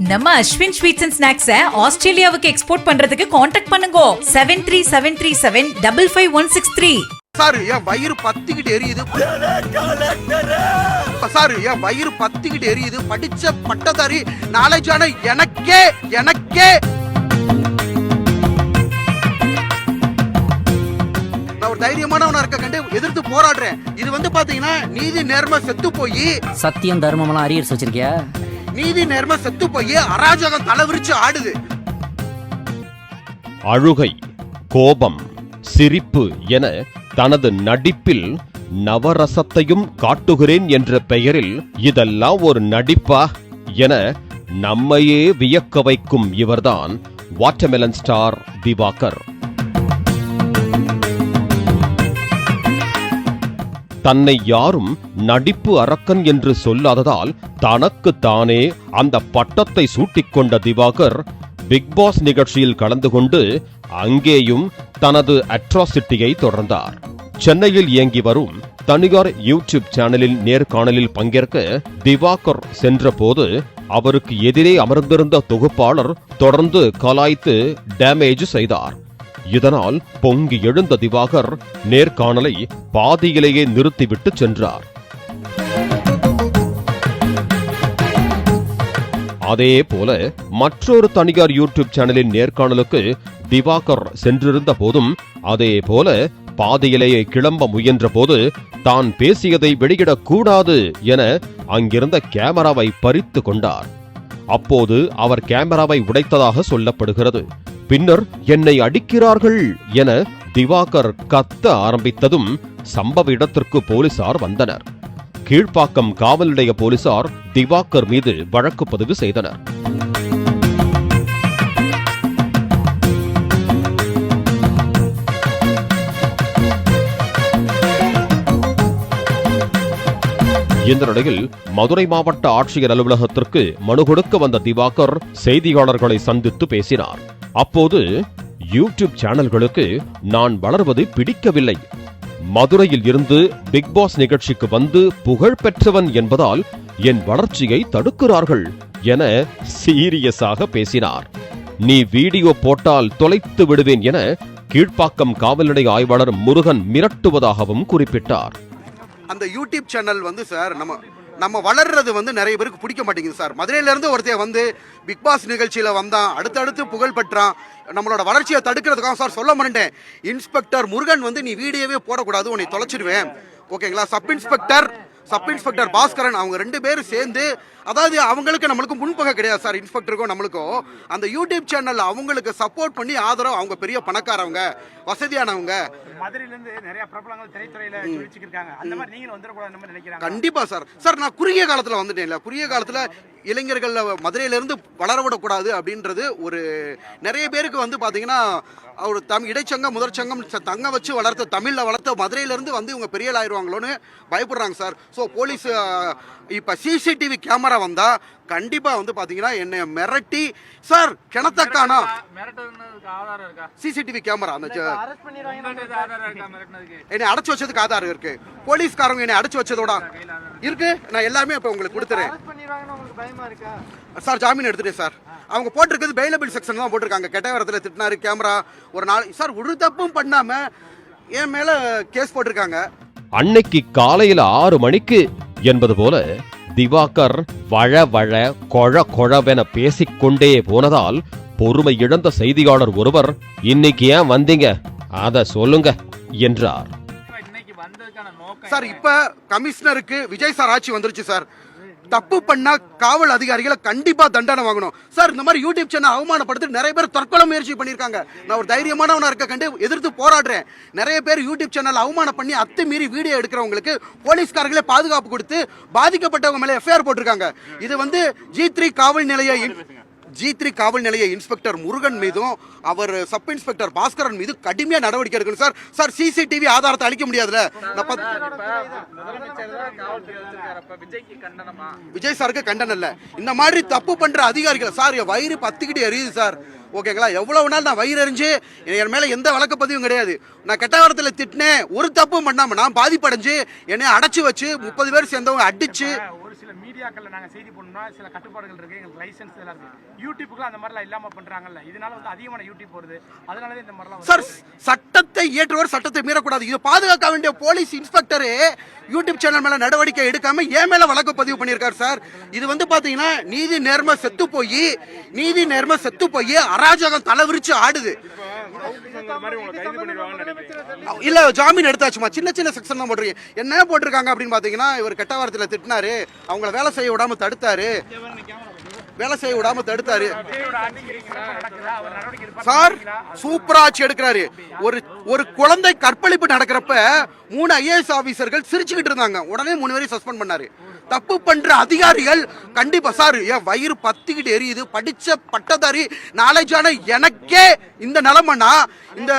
நம்ம Ashwin sweets and ஸ்நாக்ஸை ஆஸ்திரேலியாவுக்கு export பண்றதுக்கு கான்டாக்ட் பண்ணுங்க 7373755163. சார் என் வயிறு பத்திக்கிட்டு எரியுது சார், என் வயிறு பத்திக்கிட்டு எரியுது. படிச்ச பட்டதாரி நாலேஜான எனக்கே நான் ஒரு தைரியமானவனா இருக்க கண்டு எதிர்த்து போராடுறேன். இது வந்து பாத்தீங்கன்னா நீதி நேர்மை செத்து போய் சத்தியம் தர்மம் எல்லாம் அரியர்ஸ் வச்சிருக்கியா? நீதி நேர்மை செத்து போய் அராஜகம் தலைவிரிச்சு ஆடுது. அழுகை, கோபம், சிரிப்பு என தனது நடிப்பில் நவரசத்தையும் காட்டுகிறேன் என்ற பெயரில் இதெல்லாம் ஒரு நடிப்பா என நம்மையே வியக்க வைக்கும் இவர்தான் வாட்டர்மெலன் ஸ்டார் திவாகர். தன்னை யாரும் நடிப்பு அரக்கன் என்று சொல்லாததால் தனக்கு தானே அந்த பட்டத்தை சூட்டிக்கொண்ட திவாகர் பிக்பாஸ் நிகழ்ச்சியில் கலந்து கொண்டு அங்கேயும் தனது அட்ராசிட்டியை தொடர்ந்தார். சென்னையில் இயங்கி வரும் தனியார் யூடியூப் சேனலில் நேர்காணலில் பங்கேற்க திவாகர் சென்றபோது அவருக்கு எதிரே அமர்ந்திருந்த தொகுப்பாளர் தொடர்ந்து கலாய்த்து டேமேஜ் செய்தார். இதனால் பொங்கி எழுந்த திவாகர் நேர்காணலை பாதியிலேயே நிறுத்திவிட்டு சென்றார். அதே போல மற்றொரு தனியார் யூடியூப் சேனலின் நேர்காணலுக்கு திவாகர் சென்றிருந்த போதும் அதே போல பாதியிலேயே கிளம்ப முயன்ற போது தான் பேசியதை வெளியிடக்கூடாது என அங்கிருந்த கேமராவை பறித்து கொண்டார். அப்போது அவர் கேமராவை உடைத்ததாக சொல்லப்படுகிறது. பின்னர் என்னை அடிக்கிறார்கள் என திவாகர் கத்த ஆரம்பித்ததும் சம்பவ இடத்திற்கு போலீசார் வந்தனர். கீழ்ப்பாக்கம் காவல் நிலைய போலீசார் திவாகர் மீது வழக்கு பதிவு செய்தனர். இந்த நிலையில் மதுரை மாவட்ட ஆட்சியர் அலுவலகத்திற்கு மனு கொடுக்க வந்த திவாகர் செய்தியாளர்களை சந்தித்து பேசினார். அப்போது யூடியூப் சேனல்களுக்கு நான் வளர்வது பிடிக்கவில்லை, மதுரையில் இருந்து பிக்பாஸ் நிகழ்ச்சிக்கு வந்து புகழ் பெற்றவன் என்பதால் என் வளர்ச்சியை தடுக்கிறார்கள் என சீரியஸாக பேசினார். நீ வீடியோ போட்டால் தொலைத்து விடுவேன் என கீழ்ப்பாக்கம் காவல் நிலைய ஆய்வாளர் முருகன் மிரட்டுவதாகவும் குறிப்பிட்டார். அந்த யூடியூப் சேனல் வந்து சார் நம்ம வளர்றது வந்து நிறைய பேருக்கு பிடிக்க மாட்டேங்குது சார். மதுரையில இருந்து ஒருத்தைய வந்து பிக்பாஸ் நிகழ்ச்சியில வந்தான், அடுத்தடுத்து புகழ் பெற்றான். நம்மளோட வளர்ச்சியை தடுக்கிறதுக்காக சார் சொல்ல மாட்டேன், இன்ஸ்பெக்டர் முருகன் வந்து நீ வீடியோவே போடக்கூடாது, உன்னை தொலைச்சிடுவேன், ஓகேங்களா. சப் இன்ஸ்பெக்டர் பாஸ்கரன் அவங்க 2 பேரும் சேர்ந்து, அதாவது அவங்களுக்கு நம்மளுக்கும் முன்பகை கிடையாது சார், இன்ஸ்பெக்டருக்கும் நம்மளுக்கும். அந்த யூடியூப் சேனல் அவங்களுக்கு சப்போர்ட் பண்ணி ஆதரவு, அவங்க பெரிய பணக்காரவங்க, வசதியானவங்க. மதுரையிலிருந்து நிறைய பிரபலங்கள் திரைத்துறையில இருக்காங்க. அந்த மாதிரி நீங்க வந்துடக்கூடாதுன்னு நினைக்கிறாங்க. கண்டிப்பா சார் நான் குறுகிய காலத்துல வந்துட்டேன். குறுகிய காலத்துல இளைஞர்கள் மதுரையில இருந்து வளரவிடக்கூடாது அப்படின்றது ஒரு நிறைய பேருக்கு வந்து பாத்தீங்கன்னா ஒரு இடைச்சங்கம் முதற்சங்கம் தங்க வச்சு வளர்த்த தமிழ்ல வளர்த்த மதுரையில இருந்து வந்து இவங்க பெரிய ஆயிடுவாங்களோன்னு பயப்படுறாங்க சார். ஸோ போலீஸ் இப்ப சிசிடிவி கேமரா வந்தா கண்டிப்பா வந்து பாத்தீங்கன்னா என்னை மிரட்டி சார் கிணத்தக்கானா சிசிடிவி கேமரா அந்த என்னை அடைச்சு வச்சதுக்கு ஆதாரம் இருக்கு. போலீஸ்காரங்க என்னை அடைச்சு வச்சதோட இருக்கு. நான் எல்லாமே இப்ப உங்களுக்கு கொடுத்துறேன் சார். ஜாமீன் எடுத்துட்டேன் சார். அவங்க போட்டிருக்கிறது பெயிலபிள் செக்ஷன் தான் போட்டிருக்காங்க. கெட்டவரத்தில் திட்டினாரு, கேமரா ஒரு நாள் சார் ஒரு தப்பும் பண்ணாம என் மேல கேஸ் போட்டிருக்காங்க. அன்னைக்கு காலையில 6 மணிக்கு என்பது போல திவாகர் வழ கொழவென பேசிக்கொண்டே போனதால் பொறுமை இழந்த செய்தியாளர் ஒருவர் இன்னைக்கு ஏன் வந்தீங்க அத சொல்லுங்க என்றார். சார் இப்ப கமிஷனருக்கு விஜய் சார் ஆட்சி வந்துருச்சு சார். தப்பு பண்ணா காவல் அதிகாரிகளை கண்டிப்பா தண்டனை வாங்கணும் சார். இந்த மாதிரி யூடியூப் சேனல் அவமானப்படுத்தி நிறைய பேர் தற்கொலை முயற்சி பண்ணிருக்காங்க. நான் ஒரு தைரியமானவனா இருக்க கண்டு எதிர்த்து போராடுறேன். நிறைய பேர் யூடியூப் சேனல் அவமானம் பண்ணி அத்துமீறி வீடியோ எடுக்கிறவங்களுக்கு போலீஸ்காரங்களே பாதுகாப்பு கொடுத்து பாதிக்கப்பட்டவங்க மேல எஃப்ஐஆர் போட்டிருக்காங்க. இது வந்து G3 காவல் நிலைய இன்ஸ்பெக்டர் முருகன் மீதும் அவர் சப் இன்ஸ்பெக்டர் பாஸ்கரன் மீது கடுமையா நடவடிக்கை எடுக்கணும் சார். சார் சிசிடிவி ஆதாரத்தை அளிக்க முடியாதுல. விஜய் சாருக்கு கண்டனம் இல்ல, இந்த மாதிரி தப்பு பண்ற அதிகாரிகள் சார் வயிறு பத்திக்கிட்டு எரியுது சார், ஓகேங்களா. எவ்வளவு நாள் நான் வயிறு எறிஞ்சு என் மேல எந்த வழக்கு பதிவும் கிடையாது. நான் கெட்ட வாரத்தில் திட்டினேன், ஒரு தப்பும் பண்ணாம நான் பாதிப்படைஞ்சு என்னை அடைச்சு வச்சு 30 பேர் சேர்ந்தவங்க அடிச்சு சில மீடியாக்கள்ல நாங்க செய்தி போடணும்னா சில கட்டுப்பாடுகள் இருக்கு, எங்களுக்கு லைசன்ஸ் இதெல்லாம் இருக்கு. யூடியூப்க்குலாம் அந்த மாதிரிலாம் இல்லாம பண்றாங்கல்ல, இதனால வந்து அதிகமான யூடியூப் வருது, அதனாலதான் இந்த மாதிரிலாம் சார் சட்டத்தை இயற்றுவர் சட்டத்தை மீறக்கூடாது. இது பாதுகாக்க வேண்டிய போலீஸ் இன்ஸ்பெக்டர் யூடியூப் சேனல் மேல நடவடிக்கை எடுக்காம ஏன் மேல வழக்கு பதிவு பண்ணியிருக்காரு சார். இது வந்து பாத்தீங்கன்னா நீதி நேர்மை செத்து போய் அராஜகம் தலைவிரிச்சு ஆடுது. இல்ல ஜாமீன் எடுத்தாச்சுமா, சின்ன சின்ன செக்ஷன் தான் போட்டிருக்கீங்க. என்ன போட்டிருக்காங்க அப்படின்னு பாத்தீங்கன்னா, இவர் கெட்ட வார்த்தையில திட்டினாரு, அவங்கள வேலை செய்ய விடாம தடுத்தாரு சார். சூப்பரா ஆட்சி எடுக்கிறாரு. ஒரு குழந்தை கற்பழிப்பு நடக்கிறப்ப 3 IAS ஆபீசர்கள் சிரிச்சுக்கிட்டு இருந்தாங்க, உடனே 3 பேரையும் சஸ்பெண்ட் பண்ணாரு. தப்பு பண்ற அதிகாரிகள் கண்டிப்பா சார், என் வயிறு பத்திக்கிட்டு எரியுது. படிச்ச பட்டதாரி நாலேஜான எனக்கே இந்த நிலைமைனா இந்த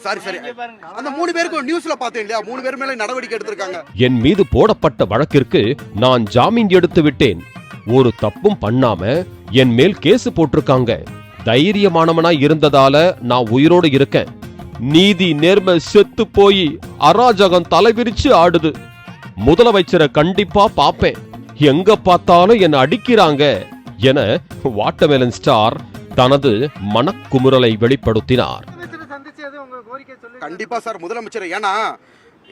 சரி அந்த 3 பேருக்கு நியூஸ்ல பார்த்தேன் இல்லையா, 3 பேர் மேல நடவடிக்கை எடுத்திருக்காங்க. என் மீது போடப்பட்ட வழக்கிற்கு நான் ஜாமீன் எடுத்து விட்டேன். ஒரு தப்பும் பண்ணாம என் மேல் கேஸ் போட்டிருக்காங்க. தைரியமானவனா இருந்ததால நான் உயிரோடு இருக்கேன். நீதி நேர்மை செத்து போய் அராஜகம் தலைவிரிச்சு ஆடுது. முதலமைச்சரை கண்டிப்பா பாப்பேன், எங்க பார்த்தாலும் என்ன அடிக்கிறாங்க என வாட்டர்மெலன் ஸ்டார் தனது மனக்குமுறலை வெளிப்படுத்தினார். கண்டிப்பா சார் முதலமைச்சர், ஏன்னா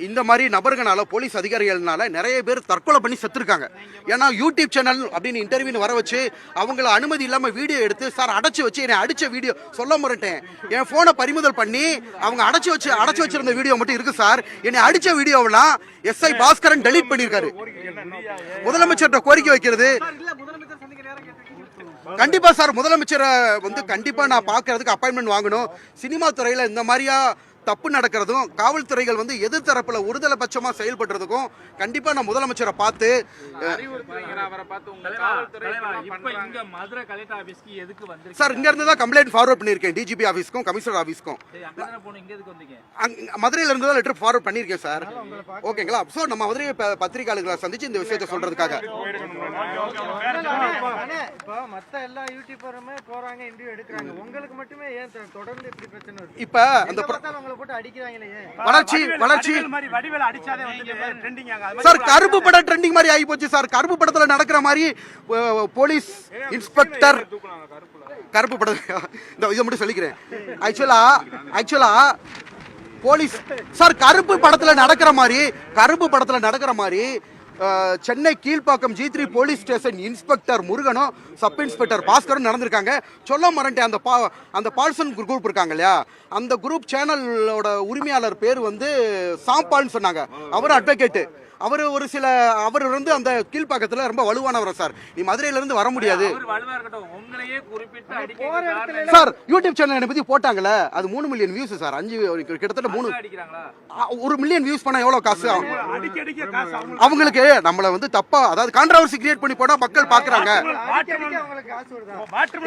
இந்த மாதிரி நபர்களால போலீஸ் அதிகாரிகள்னால நிறைய பேர் தற்கொலை பண்ணி செத்துருக்காங்க. ஏன்னா யூடியூப் சேனல் அப்படின்னு இன்டர்வியூ வர வச்சு அவங்கள அனுமதி இல்லாம வீடியோ எடுத்து சார் அடைச்சு வச்சு என்னை அடிச்ச வீடியோ சொல்ல முறட்டேன், என் போனை பறிமுதல் பண்ணி அவங்க அடைச்சு வச்சிருந்த வீடியோ மட்டும் இருக்கு சார். என்னை அடிச்ச வீடியோவெல்லாம் SI பாஸ்கரன் டெலீட் பண்ணிருக்காரு. முதலமைச்சர்கிட்ட கோரிக்கை வைக்கிறது கண்டிப்பா சார். முதலமைச்சரை வந்து கண்டிப்பா நான் பாக்குறதுக்கு அப்பாயின்மெண்ட் வாங்கணும். சினிமா துறையில இந்த மாதிரியா தப்பு நடக்கிறதும் காவல்துறைகள் வந்து எதிர்த்தரப்புல ஒருதலை பட்சமா செயல்படுறதுக்கும் கண்டிப்பா நான் முதலமைச்சரை பார்த்து சார் இங்க இருந்து தான் கம்ப்ளைண்ட் ஃபார்வர்ட் பண்ணிருக்கேன் டிஜிபி ஆபீஸ்க்கும் கமிஷனர் ஆபீஸ்க்கும். மதுரையில இருந்து தான் லெட்டர் ஃபார்வர்ட் பண்ணிருக்கேன் சார். ஓகேங்களா? சோ நம்ம மதுரை பத்திரிகையாளர்களை சந்திச்சு இந்த விஷயத்தை சொல்றதுக்காக இப்ப அந்த வளர்ச்சி சார் கருப்பு படம் ட்ரெண்டிங் மாதிரி ஆகி போச்சு சார். கருப்பு படத்துல நடக்கிற மாதிரி போலீஸ் இன்ஸ்பெக்டர் கருப்பு படம் இதை மட்டும் சொல்லிக்கிறேன். ஆக்சுவலா போலீஸ் சார் கருப்பு படத்துல நடக்கிற மாதிரி Chennai Kilpauk G3 police station inspector முருகனும் சப் இன்ஸ்பெக்டர் பாஸ்கரும் நடந்திருக்காங்க. சொல்ல மறந்துட்டேன், அந்த பால்சன் குரூப் இருக்காங்க இல்லையா, அந்த குரூப் சேனலோட உரிமையாளர் பேர் வந்து சாம்பால்னு சொன்னாங்க. அவர் அட்வொகேட். அவர் வந்து அந்த கீழ்ப்பாக்கத்துல ரொம்ப வலுவானவர் சார். நீ மதுரையில இருந்து வர முடியாது சார். யூடியூப் சேனல் பத்தி போட்டாங்கல்ல, அது 3 மில்லியன் வியூஸ் சார். 5 கிட்டத்தட்ட 1 மில்லியன் வியூஸ் பண்ணா எவ்வளவு காசு அவங்களுக்கு? நம்மள வந்து தப்பா, அதாவது கான்ட்ரோவர்சி கிரியேட் பண்ணி போனா மக்கள் பாக்குறாங்க.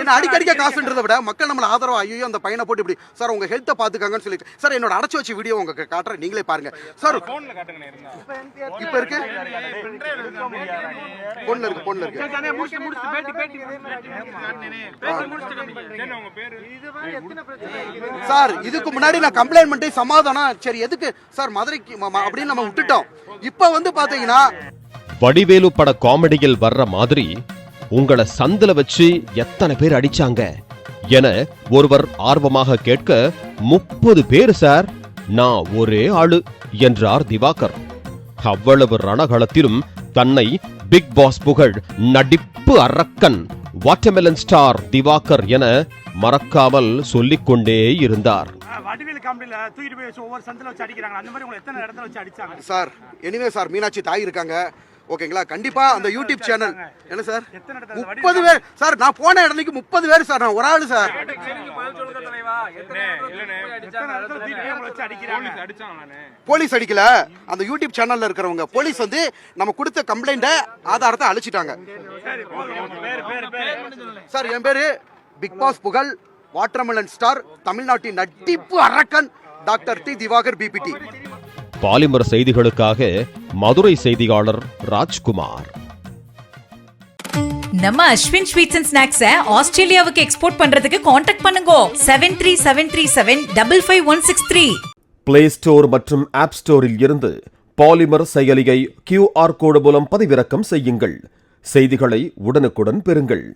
என்ன அடிக்கடிக்க காசுன்றதை விட மக்கள் நம்மள ஆதரவா ஐயோ அந்த பையனை போட்டு இப்படி சார் உங்க ஹெல்த்தை பாத்துக்காங்கன்னு சொல்லி சார் என்னோட அடைச்சு வச்ச வீடியோ உங்களுக்கு காட்டுறேன், நீங்களே பாருங்க சார். இப்ப இருக்கு போன்ல இருக்கு சார். இதுக்கு முன்னாடி நான் கம்ப்ளைண்ட் பண்ணி சமாதானம் சரி எதுக்கு சார் மதுரைக்கு அப்படின்னு நம்ம விட்டுட்டோம். இப்ப வந்து பாத்தீங்கன்னா வடிவேலு பட காமெடியில் வர்ற மாதிரி உங்களை சந்தில வச்சு எத்தனை பேர் அடிச்சாங்க என ஒருவர் ஆர்வமாக கேட்க 30 பேர் சார், நான் ஒரே ஆளு என்றார் திவாகர். அவ்வளவு ரணகளத்திலும் தன்னை பிக் பாஸ் புகழ் நடிப்பு அரக்கன் வாட்டர்மெலன் ஸ்டார் திவாகர் என மறக்காமல் சொல்லிக்கொண்டே இருந்தார். சார் எனிவே சார் மீனாட்சி தாய் இருக்காங்க. ஓகேங்களா? கண்டிப்பா அந்த யூடியூப் சேனல் என்ன சார் 30 பேர் சார். நான் போன இடத்துக்கு 30 பேர் சார். நான் ஒரு ஆளு சார். போலீஸ் அடிக்கல, அந்த யூடியூப் சேனல்ல இருக்கிறவங்க போலீஸ் வந்து நம்ம கொடுத்த கம்ப்ளைண்ட ஆதாரத்தை அழிச்சிட்டாங்க சார். என் பேரு பிக் பாஸ் புகழ் வாட்டர்மெலன் ஸ்டார் தமிழ்நாட்டின் நடிப்பு அரக்கன் doctor D Divakar BPT. Polimer செய்திகளுக்காக மதுரை செய்தியாளர் ராஜ்குமார். நம்ம அஸ்வின் ஸ்வீட்ஸ் அண்ட் ஸ்நாக்ஸை ஆஸ்திரேலியாவுக்கு எக்ஸ்போர்ட் பண்றதுக்கு காண்டாக்ட் பண்ணுங்க 7373755163. பிளே ஸ்டோர் மற்றும் ஆப் ஸ்டோரில் இருந்து பாலிமர் செயலியை QR கோடு மூலம் பதிவிறக்கம் செய்யுங்கள். செய்திகளை உடனுக்குடன் பெறுங்கள்.